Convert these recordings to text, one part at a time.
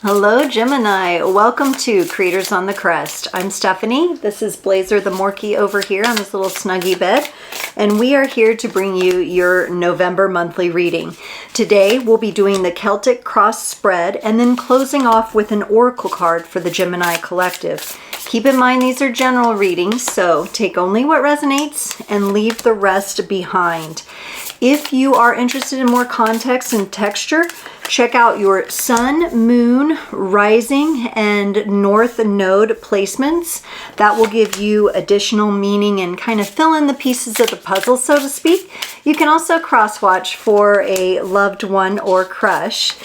Hello Gemini, welcome to Creators on the Crest. I'm Stephanie, this is Blazer the Morkie over here on this little snuggie bed, and we are here to bring you your November monthly reading. Today we'll be doing the Celtic cross spread and then closing off with an oracle card for the Gemini collective. Keep in mind these are general readings, so take only what resonates and leave the rest behind. If you are interested in more context and texture, check out your sun, moon, rising, and north node placements. That will give you additional meaning and kind of fill in the pieces of the puzzle, so to speak. You can also cross-watch for a loved one or crush.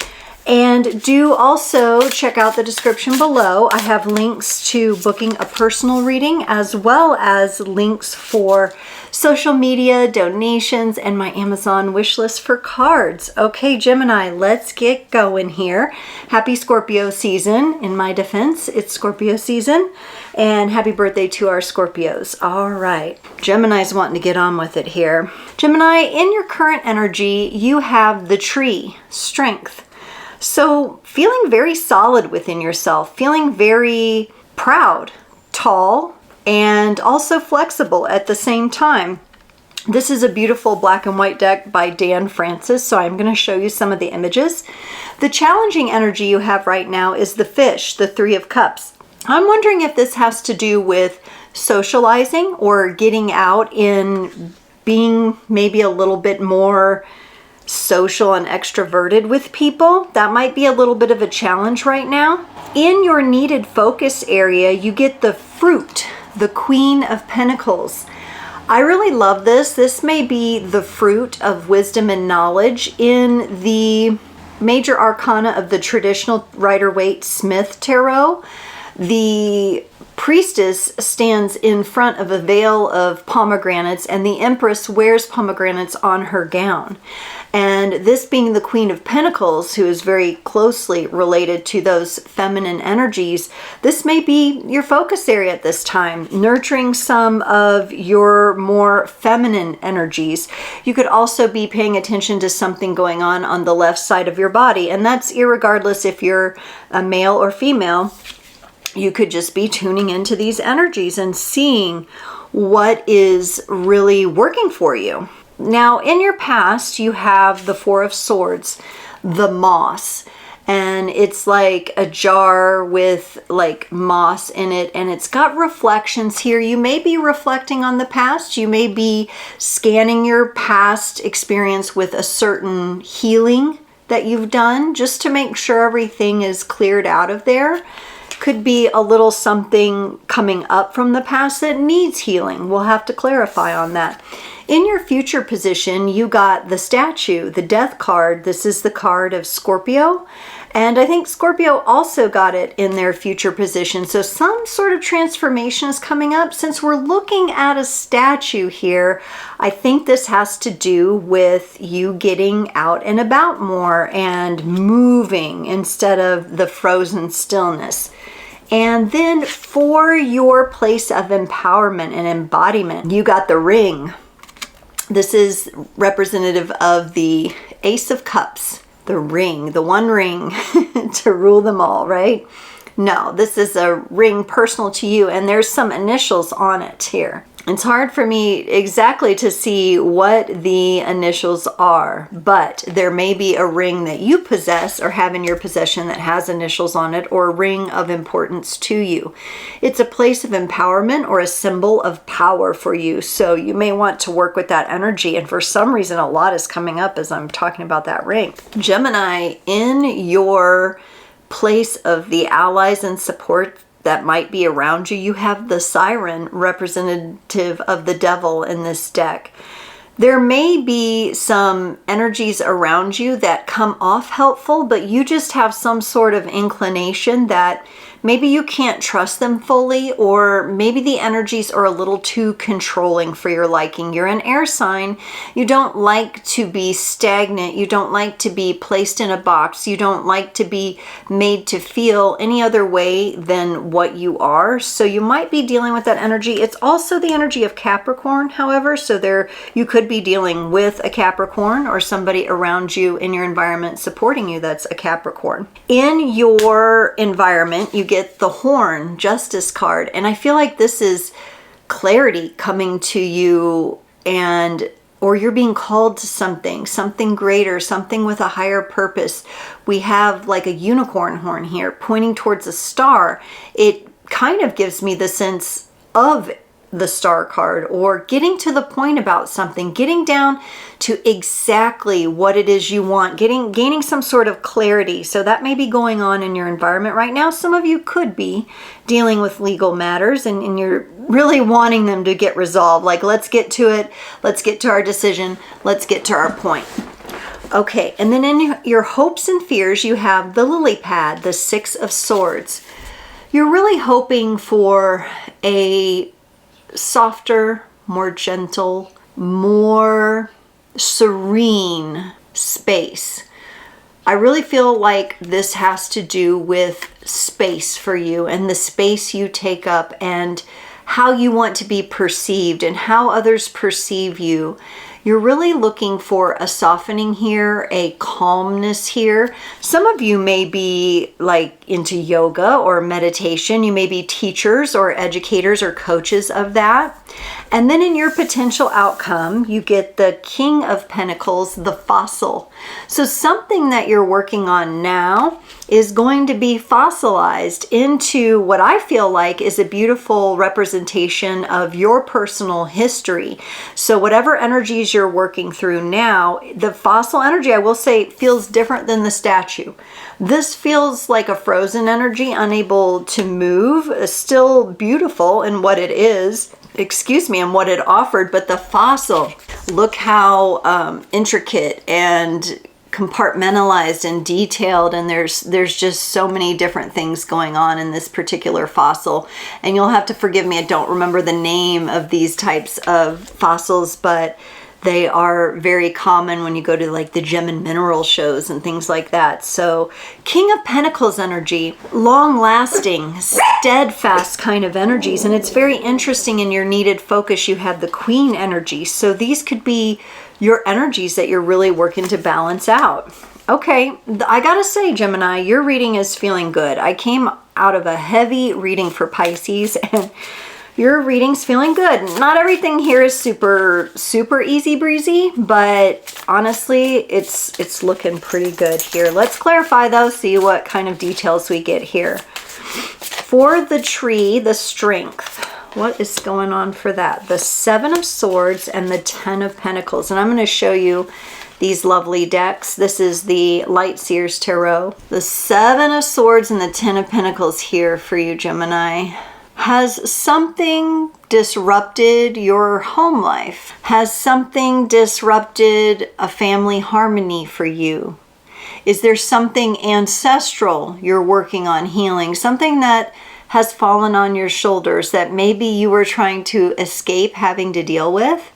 And do also check out the description below. I have links to booking a personal reading as well as links for social media, donations, and my Amazon wish list for cards. Okay, Gemini, let's get going here. Happy Scorpio season. In my defense, it's Scorpio season. And happy birthday to our Scorpios. All right, Gemini's wanting to get on with it here. Gemini, in your current energy, you have the tree, strength. So feeling very solid within yourself, feeling very proud, tall, and also flexible at the same time. This is a beautiful black and white deck by Dan Francis, so I'm going to show you some of the images. The challenging energy you have right now is the fish, the Three of Cups. I'm wondering if this has to do with socializing or getting out in being maybe a little bit more social and extroverted with people. That might be a little bit of a challenge right now. In your needed focus area, you get the fruit, the Queen of Pentacles. I really love this. This may be the fruit of wisdom and knowledge in the major arcana of the traditional Rider-Waite-Smith tarot. The priestess stands in front of a veil of pomegranates, and the empress wears pomegranates on her gown. And this being the Queen of Pentacles, who is very closely related to those feminine energies, this may be your focus area at this time, nurturing some of your more feminine energies. You could also be paying attention to something going on the left side of your body, and that's irregardless if you're a male or female. You could just be tuning into these energies and seeing what is really working for you. Now, in your past, you have the Four of Swords, the moss, and it's like a jar with like moss in it, and it's got reflections here. You may be reflecting on the past. You may be scanning your past experience with a certain healing that you've done just to make sure everything is cleared out of there. Could be a little something coming up from the past that needs healing. We'll have to clarify on that. In your future position, you got the statue, the death card. This is the card of Scorpio. And I think Scorpio also got it in their future position. So some sort of transformation is coming up. Since we're looking at a statue here, I think this has to do with you getting out and about more and moving instead of the frozen stillness. And then for your place of empowerment and embodiment, you got the ring. This is representative of the Ace of Cups, the ring, the one ring to rule them all, right? No, this is a ring personal to you, and there's some initials on it here. It's hard for me exactly to see what the initials are, but there may be a ring that you possess or have in your possession that has initials on it, or a ring of importance to you. It's a place of empowerment or a symbol of power for you, so you may want to work with that energy, and for some reason a lot is coming up as I'm talking about that ring. Gemini, in your place of the allies and support that might be around you, you have the Siren, representative of the devil in this deck. There may be some energies around you that come off helpful, but you just have some sort of inclination that maybe you can't trust them fully, or maybe the energies are a little too controlling for your liking. You're an air sign. You don't like to be stagnant. You don't like to be placed in a box. You don't like to be made to feel any other way than what you are. So you might be dealing with that energy. It's also the energy of Capricorn, however, so you could could be dealing with a Capricorn or somebody around you in your environment supporting you that's a Capricorn. In your environment, you get the Horn, Justice card, and I feel like this is clarity coming to you, and or you're being called to something greater, something with a higher purpose. We have like a unicorn horn here pointing towards a star. It kind of gives me the sense of the Star card, or getting to the point about something, getting down to exactly what it is you want, gaining some sort of clarity. So that may be going on in your environment right now. Some of you could be dealing with legal matters and you're really wanting them to get resolved. Like, let's get to it. Let's get to our decision. Let's get to our point. Okay, and then in your hopes and fears, you have the lily pad, the Six of Swords. You're really hoping for a softer, more gentle, more serene space. I really feel like this has to do with space for you and the space you take up and how you want to be perceived and how others perceive you. You're really looking for a softening here, a calmness here. Some of you may be like into yoga or meditation. You may be teachers or educators or coaches of that. And then in your potential outcome, you get the King of Pentacles, the fossil. So something that you're working on now is going to be fossilized into what I feel like is a beautiful representation of your personal history. So whatever energies you're working through now, the fossil energy, I will say, feels different than the statue. This feels like a frozen energy, unable to move, still beautiful in what it is, and what it offered, but the fossil, look how intricate and compartmentalized and detailed, and there's just so many different things going on in this particular fossil. And you'll have to forgive me, I don't remember the name of these types of fossils, but they are very common when you go to like the gem and mineral shows and things like that. So King of Pentacles energy, long lasting, steadfast kind of energies. And it's very interesting in your needed focus, you have the Queen energy. So these could be your energies that you're really working to balance out. Okay, I gotta say, Gemini, your reading is feeling good. I came out of a heavy reading for Pisces and your reading's feeling good. Not everything here is super easy breezy, but honestly, it's looking pretty good here. Let's clarify though, see what kind of details we get here. For the tree, the strength, what is going on for that? The Seven of Swords and the Ten of Pentacles. And I'm going to show you these lovely decks. This is the Lightseer's Tarot. The Seven of Swords and the Ten of Pentacles here for you, Gemini. Has something disrupted your home life? Has something disrupted a family harmony for you? Is there something ancestral you're working on healing? Something that has fallen on your shoulders that maybe you were trying to escape having to deal with?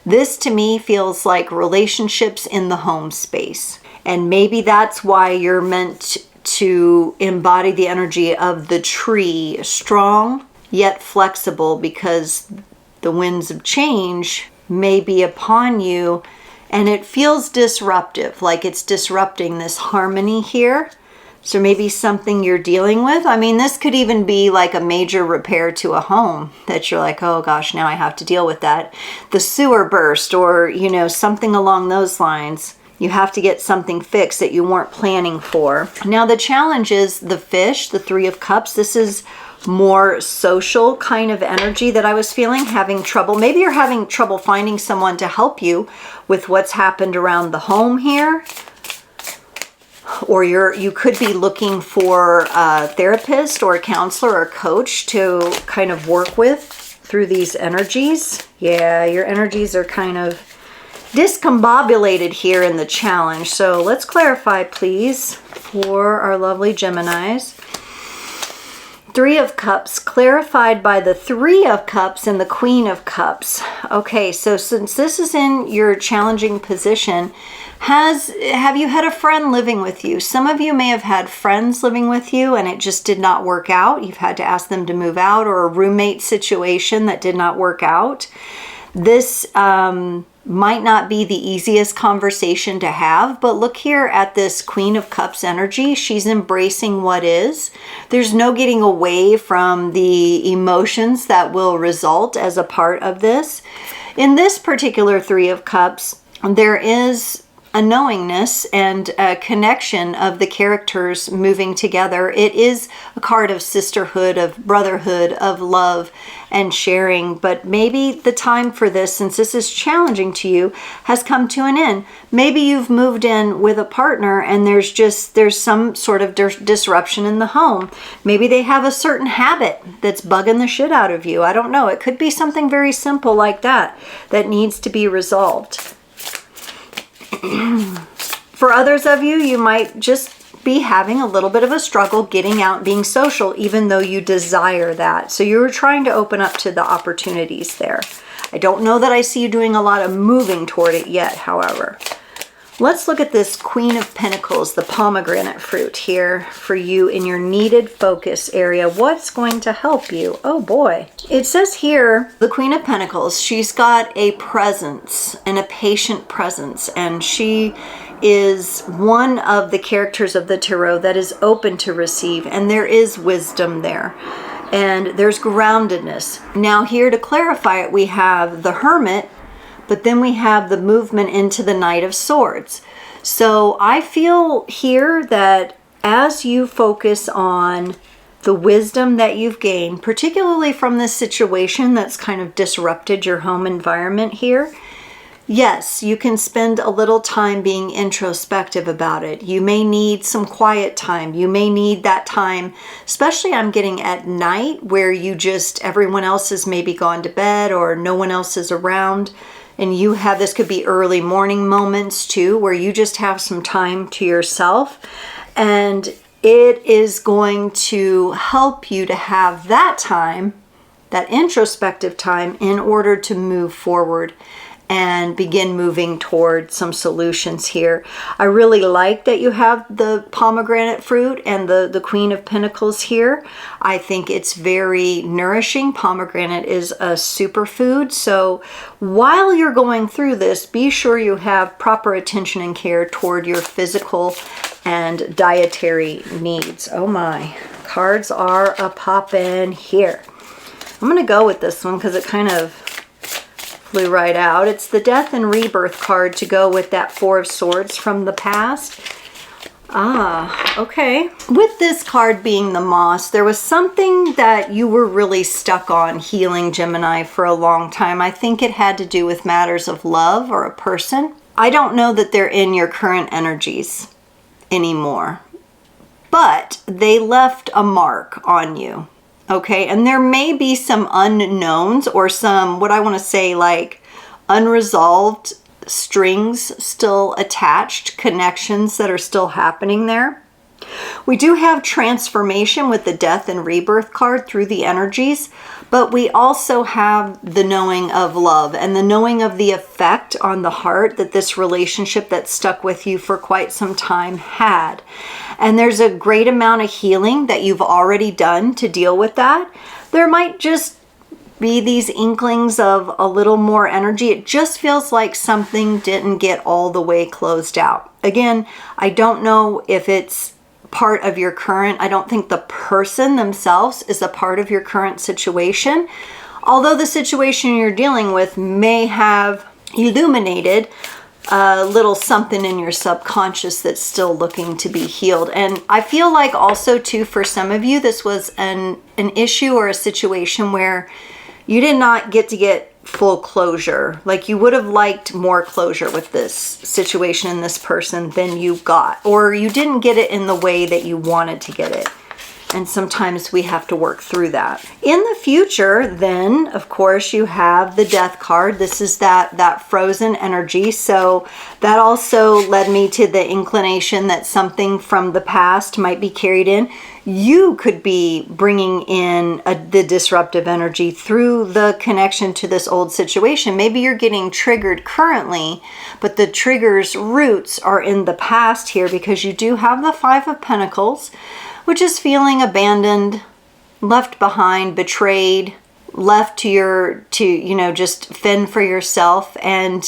This to me feels like relationships in the home space. And maybe that's why you're meant to embody the energy of the tree, strong yet flexible, because the winds of change may be upon you and it feels disruptive, like it's disrupting this harmony here. So maybe something you're dealing with. I mean, this could even be like a major repair to a home that you're like, oh gosh, now I have to deal with that. The sewer burst, or, you know, something along those lines. You have to get something fixed that you weren't planning for. Now the challenge is the fish, the Three of Cups. This is more social kind of energy that I was feeling, having trouble. Maybe you're having trouble finding someone to help you with what's happened around the home here. Or you could be looking for a therapist or a counselor or a coach to kind of work with through these energies. Yeah, your energies are kind of discombobulated here in the challenge. So let's clarify, please, for our lovely Geminis. Three of Cups, clarified by the Three of Cups and the Queen of Cups. Okay, so since this is in your challenging position, have you had a friend living with you? Some of you may have had friends living with you and it just did not work out. You've had to ask them to move out, or a roommate situation that did not work out. This might not be the easiest conversation to have, but look here at this Queen of Cups energy. She's embracing what is. There's no getting away from the emotions that will result as a part of this. In this particular Three of Cups, there is a knowingness and a connection of the characters moving together. It is a card of sisterhood, of brotherhood, of love and sharing, but maybe the time for this, since this is challenging to you, has come to an end. Maybe you've moved in with a partner and there's some sort of disruption in the home. Maybe they have a certain habit that's bugging the shit out of you. I don't know. It could be something very simple like that needs to be resolved. For others of you, you might just be having a little bit of a struggle getting out, being social, even though you desire that. So you're trying to open up to the opportunities there. I don't know that I see you doing a lot of moving toward it yet, however. Let's look at this Queen of Pentacles, the pomegranate fruit here for you in your needed focus area. What's going to help you? Oh boy. It says here, the Queen of Pentacles, she's got a presence and a patient presence, and she is one of the characters of the tarot that is open to receive, and there is wisdom there. And there's groundedness. Now here to clarify it, we have the Hermit, but then we have the movement into the Knight of Swords. So I feel here that as you focus on the wisdom that you've gained, particularly from this situation that's kind of disrupted your home environment here, yes, you can spend a little time being introspective about it. You may need some quiet time. You may need that time, especially I'm getting at night where you just, everyone else has maybe gone to bed or no one else is around. And you have, this could be early morning moments too, where you just have some time to yourself. And it is going to help you to have that time, that introspective time, in order to move forward and begin moving toward some solutions here. I really like that you have the pomegranate fruit and the Queen of Pentacles here. I think it's very nourishing. Pomegranate is a superfood. So while you're going through this, be sure you have proper attention and care toward your physical and dietary needs. Oh my, cards are a poppin' here. I'm going to go with this one because it kind of flew right out. It's the Death and Rebirth card to go with that Four of Swords from the past. Ah, okay. With this card being the Moss, there was something that you were really stuck on healing, Gemini, for a long time. I think it had to do with matters of love or a person. I don't know that they're in your current energies anymore, but they left a mark on you. Okay, and there may be some unknowns or some, what I want to say, like unresolved strings still attached, connections that are still happening there. We do have transformation with the Death and Rebirth card through the energies, but we also have the knowing of love and the knowing of the effect on the heart that this relationship that stuck with you for quite some time had. And there's a great amount of healing that you've already done to deal with that. There might just be these inklings of a little more energy. It just feels like something didn't get all the way closed out. Again, I don't know if it's part of your current, I don't think the person themselves is a part of your current situation. Although the situation you're dealing with may have illuminated a little something in your subconscious that's still looking to be healed. And I feel like also too, for some of you, this was an issue or a situation where you did not get full closure. Like you would have liked more closure with this situation and this person than you got, or you didn't get it in the way that you wanted to get it. And sometimes we have to work through that. In the future, then, of course, you have the Death card. This is that frozen energy. So that also led me to the inclination that something from the past might be carried in. You could be bringing in the disruptive energy through the connection to this old situation. Maybe you're getting triggered currently, but the trigger's roots are in the past here, because you do have the Five of Pentacles, which is feeling abandoned, left behind, betrayed, left to just fend for yourself. And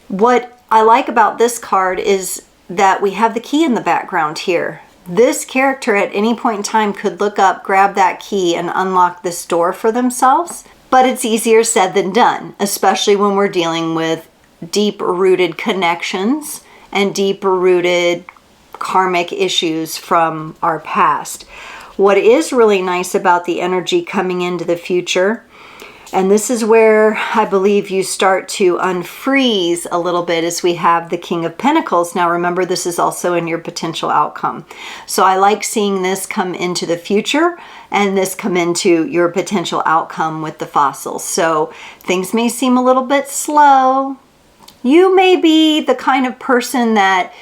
what I like about this card is that we have the key in the background here. This character at any point in time could look up, grab that key, and unlock this door for themselves. But it's easier said than done, especially when we're dealing with deep-rooted connections and deep-rooted karmic issues from our past. What is really nice about the energy coming into the future, and this is where I believe you start to unfreeze a little bit, as we have the King of Pentacles. Now remember, this is also in your potential outcome. So I like seeing this come into the future and this come into your potential outcome with the fossils. So things may seem a little bit slow. You may be the kind of person that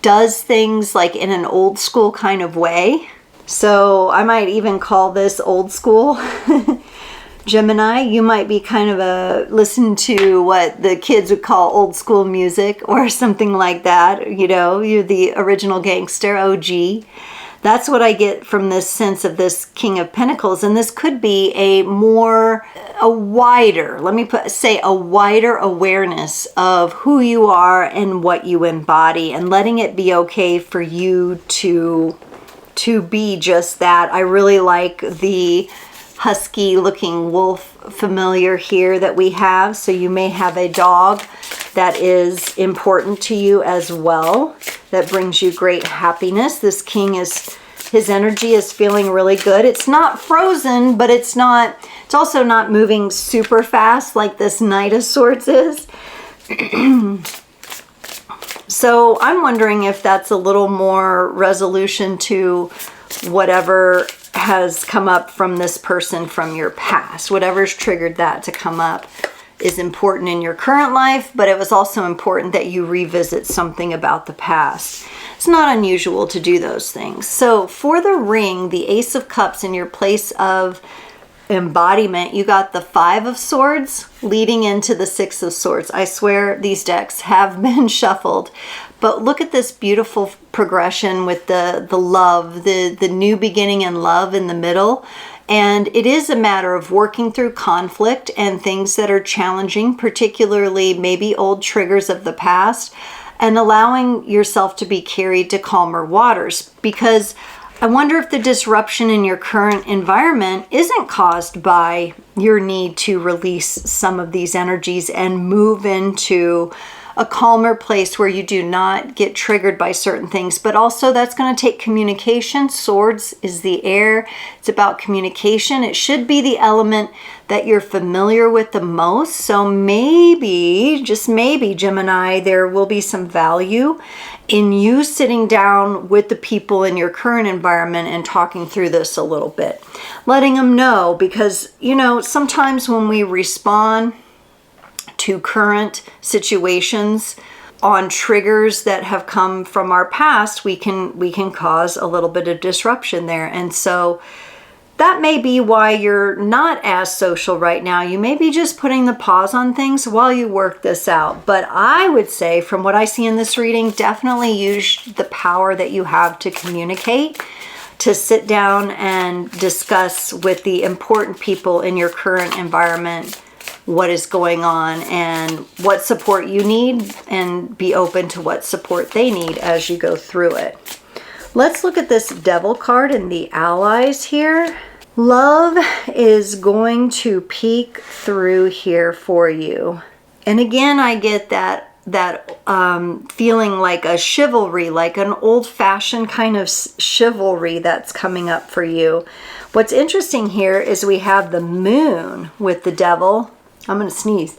does things like in an old school kind of way. So I might even call this old school. Gemini, you might be kind of listen to what the kids would call old school music or something like that. You know, you're the original gangster, OG. That's what I get from this sense of this King of Pentacles. And this could be a wider awareness of who you are and what you embody, and letting it be okay for you to be just that. I really like the husky looking wolf familiar here that we have. So you may have a dog that is important to you as well, that brings you great happiness. This king his energy is feeling really good. It's not frozen, but it's also not moving super fast like this Knight of Swords is. So I'm wondering if that's a little more resolution to whatever has come up from this person from your past. Whatever's triggered that to come up is important in your current life, but it was also important that you revisit something about the past. It's not unusual to do those things. So for the ring, the Ace of Cups, in your place of embodiment, you got the Five of Swords leading into the Six of Swords. I swear these decks have been shuffled, but look at this beautiful progression with the love, the new beginning and love in the middle. And it is a matter of working through conflict and things that are challenging, particularly maybe old triggers of the past, and allowing yourself to be carried to calmer waters. Because I wonder if the disruption in your current environment isn't caused by your need to release some of these energies and move into a calmer place where you do not get triggered by certain things. But also that's going to take communication. Swords is the air. It's about communication. It should be the element that you're familiar with the most. So maybe, just maybe, Gemini, there will be some value in you sitting down with the people in your current environment and talking through this a little bit. Letting them know, because, you know, sometimes when we respond to current situations on triggers that have come from our past, we can cause a little bit of disruption there. And so that may be why you're not as social right now. You may be just putting the pause on things while you work this out. But I would say, from what I see in this reading, definitely use the power that you have to communicate, to sit down and discuss with the important people in your current environment what is going on and what support you need, and be open to what support they need as you go through it. Let's look at this Devil card and the allies here. Love is going to peek through here for you. And again, I get that feeling like a chivalry, like an old-fashioned kind of chivalry that's coming up for you. What's interesting here is we have the Moon with the Devil. I'm going to sneeze.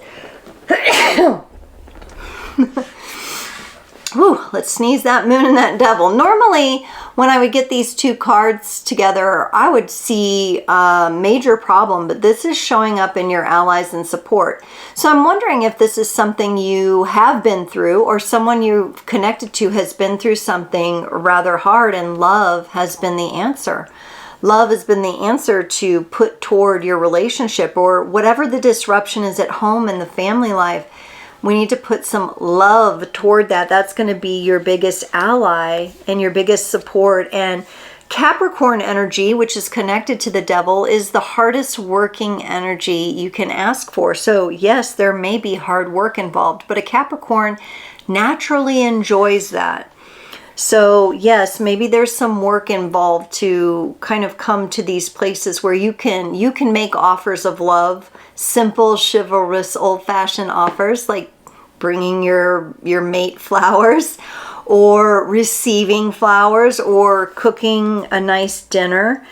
Ooh, let's sneeze that Moon and that Devil. Normally, when I would get these two cards together, I would see a major problem, but this is showing up in your allies and support. So I'm wondering if this is something you have been through, or someone you've connected to has been through something rather hard, and love has been the answer. Love has been the answer to put toward your relationship, or whatever the disruption is at home in the family life. We need to put some love toward that. That's going to be your biggest ally and your biggest support, and Capricorn energy, which is connected to the devil, is the hardest working energy you can ask for. So yes, there may be hard work involved, but a Capricorn naturally enjoys that. So yes, maybe there's some work involved to kind of come to these places where you can make offers of love, simple, chivalrous, old-fashioned offers like bringing your mate flowers, or receiving flowers, or cooking a nice dinner.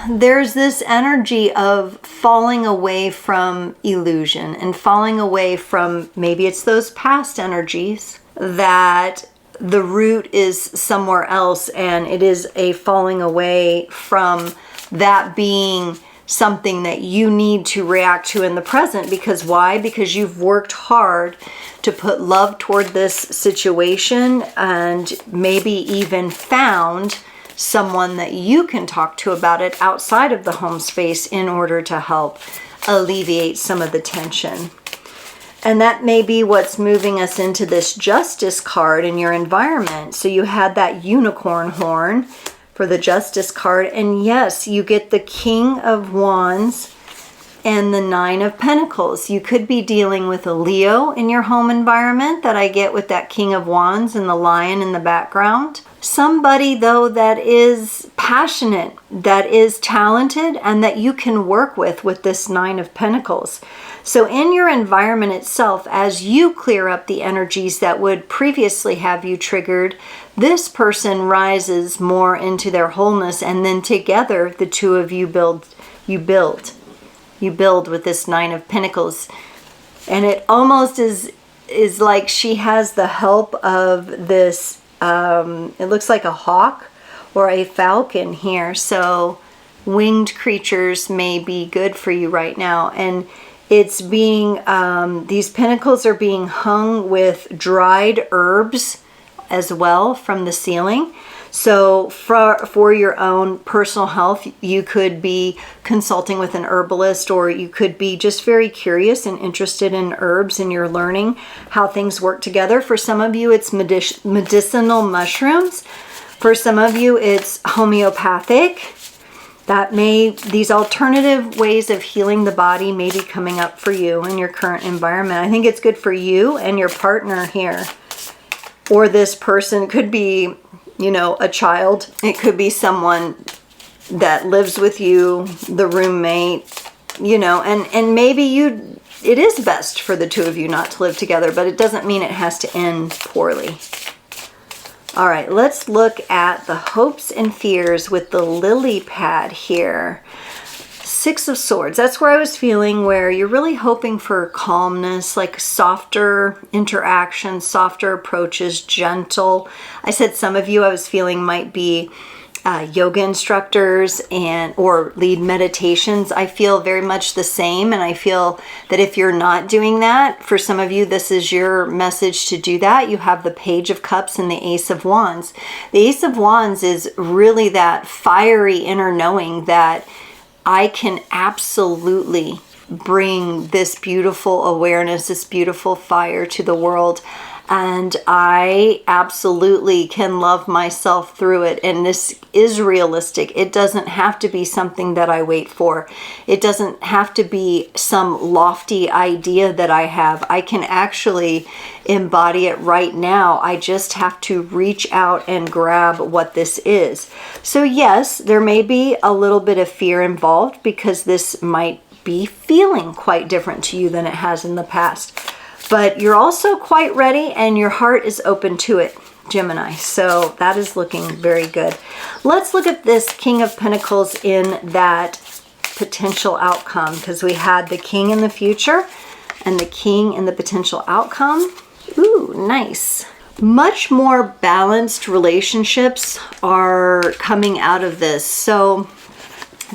There's this energy of falling away from illusion and falling away from, maybe it's those past energies that the root is somewhere else, and it is a falling away from that being something that you need to react to in the present. Because why? Because you've worked hard to put love toward this situation, and maybe even found someone that you can talk to about it outside of the home space in order to help alleviate some of the tension. And that may be what's moving us into this Justice card in your environment. So you had that unicorn horn for the Justice card. And yes, you get the King of Wands and the Nine of Pentacles. You could be dealing with a Leo in your home environment that I get with that King of Wands and the lion in the background. Somebody, though, that is passionate, that is talented, and that you can work with this Nine of Pentacles. So in your environment itself, as you clear up the energies that would previously have you triggered, this person rises more into their wholeness, and then together the two of you build with this Nine of Pentacles. And it almost is like she has the help of this, it looks like a hawk or a falcon here. So winged creatures may be good for you right now. And it's being, these pentacles are being hung with dried herbs as well from the ceiling. So for your own personal health, you could be consulting with an herbalist, or you could be just very curious and interested in herbs, and you're learning how things work together. For some of you, it's medicinal mushrooms. For some of you, it's homeopathic. These alternative ways of healing the body may be coming up for you in your current environment. I think it's good for you and your partner here. Or this person could be, a child. It could be someone that lives with you, the roommate, and maybe it is best for the two of you not to live together, but it doesn't mean it has to end poorly. All right, let's look at the hopes and fears with the lily pad here. Six of Swords, that's where I was feeling where you're really hoping for calmness, like softer interactions, softer approaches, gentle. I said some of you I was feeling might be yoga instructors or lead meditations. I feel very much the same, and I feel that if you're not doing that, for some of you, this is your message to do that. You have the Page of Cups and the Ace of Wands. The Ace of Wands is really that fiery inner knowing that I can absolutely bring this beautiful awareness, this beautiful fire to the world. And I absolutely can love myself through it. And this is realistic. It doesn't have to be something that I wait for. It doesn't have to be some lofty idea that I have. I can actually embody it right now. I just have to reach out and grab what this is. So yes, there may be a little bit of fear involved because this might be feeling quite different to you than it has in the past. But you're also quite ready, and your heart is open to it, Gemini. So that is looking very good. Let's look at this King of Pentacles in that potential outcome, because we had the King in the future and the King in the potential outcome. Ooh, nice. Much more balanced relationships are coming out of this. So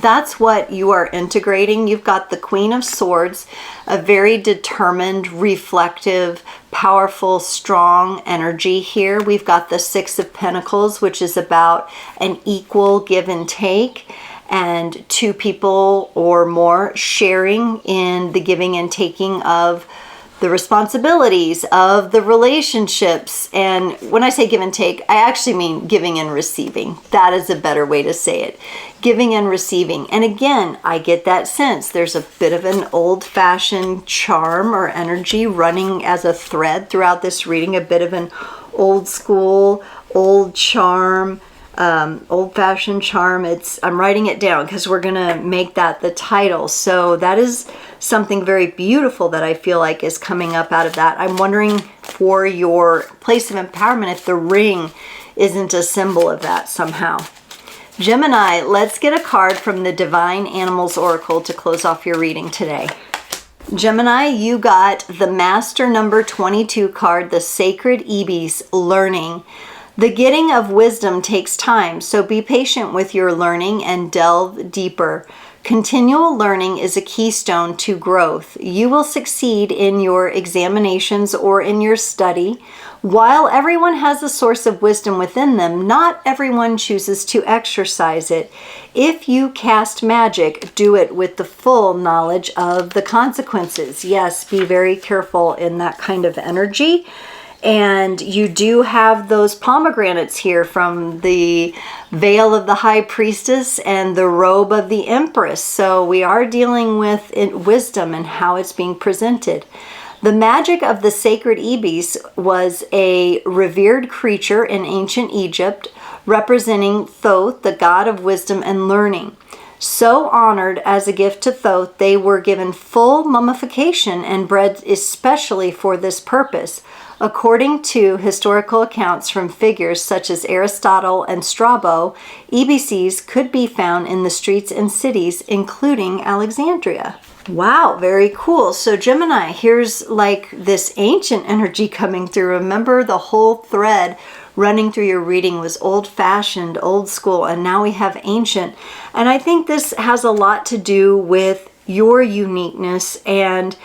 that's what you are integrating. You've got the Queen of Swords, a very determined, reflective, powerful, strong energy here. We've got the Six of Pentacles, which is about an equal give and take, and two people or more sharing in the giving and taking of the responsibilities of the relationships. And when I say give and take, I actually mean giving and receiving. That is a better way to say it. Giving and receiving. And again, I get that sense. There's a bit of an old-fashioned charm or energy running as a thread throughout this reading, a bit of an old school, old charm, old-fashioned charm. I'm writing it down because we're gonna make that the title. So that is something very beautiful that I feel like is coming up out of that. I'm wondering for your place of empowerment if the ring isn't a symbol of that somehow. Gemini, let's get a card from the Divine Animals Oracle to close off your reading today. Gemini, you got the Master number 22 card, the Sacred Ibis, learning. The getting of wisdom takes time, so be patient with your learning and delve deeper. Continual learning is a keystone to growth. You will succeed in your examinations or in your study. While everyone has a source of wisdom within them, not everyone chooses to exercise it. If you cast magic, do it with the full knowledge of the consequences. Yes, be very careful in that kind of energy. And you do have those pomegranates here from the veil of the High Priestess and the robe of the Empress. So we are dealing with wisdom and how it's being presented. The magic of the sacred ibis was a revered creature in ancient Egypt, representing Thoth, the god of wisdom and learning. So honored as a gift to Thoth, they were given full mummification and bred especially for this purpose. According to historical accounts from figures such as Aristotle and Strabo, ibises could be found in the streets and cities, including Alexandria. Wow, very cool. So Gemini, here's like this ancient energy coming through. Remember, the whole thread running through your reading was old-fashioned, old school, and now we have ancient. And I think this has a lot to do with your uniqueness and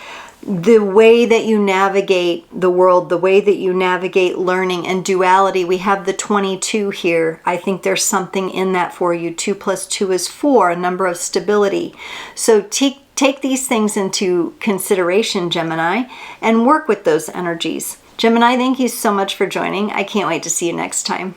the way that you navigate the world, the way that you navigate learning and duality. We have the 22 here. I think there's something in that for you. 2 + 2 is 4, a number of stability. So take these things into consideration, Gemini, and work with those energies. Gemini, thank you so much for joining. I can't wait to see you next time.